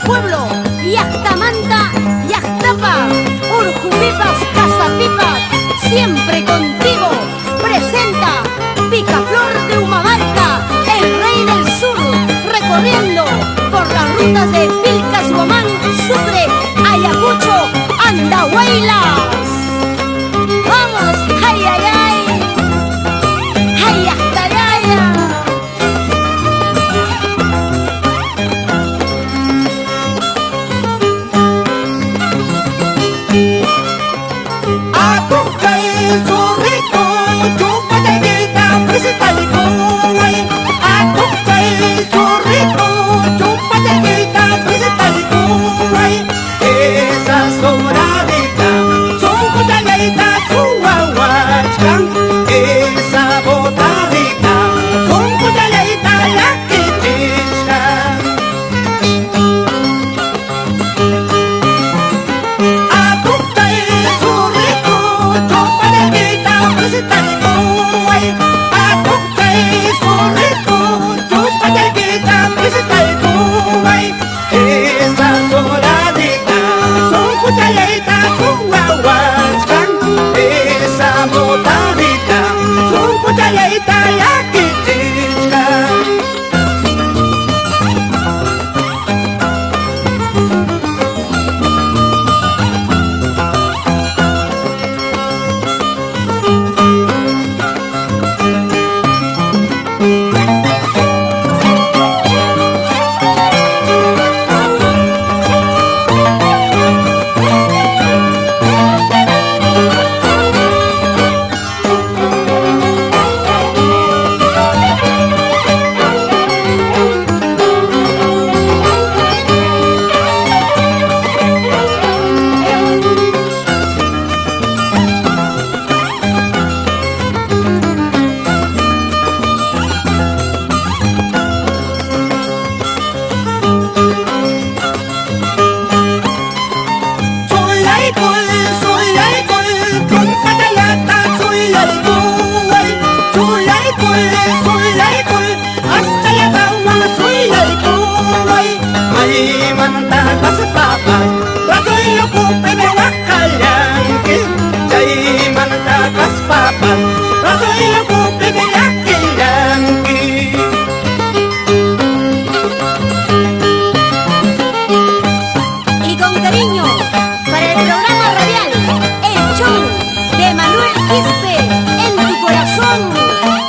pueblo, Yachtamanta, Yachtapa, Urjupipas, Casapipas, siempre contigo. Presenta Picaflor de Humamarca, el rey del sur, recorriendo por las rutas de Pilcas, Guamán, Sucre, Ayacucho, Andahuaylas. ¡Vamos! ¡Ay, ay, ay! ¡Ay, Yachtaraya! Y con cariño, para el programa radial, el show de Manuel Quispe, en tu corazón.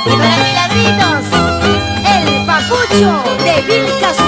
Y para Milagritos, el papucho de Vilcas.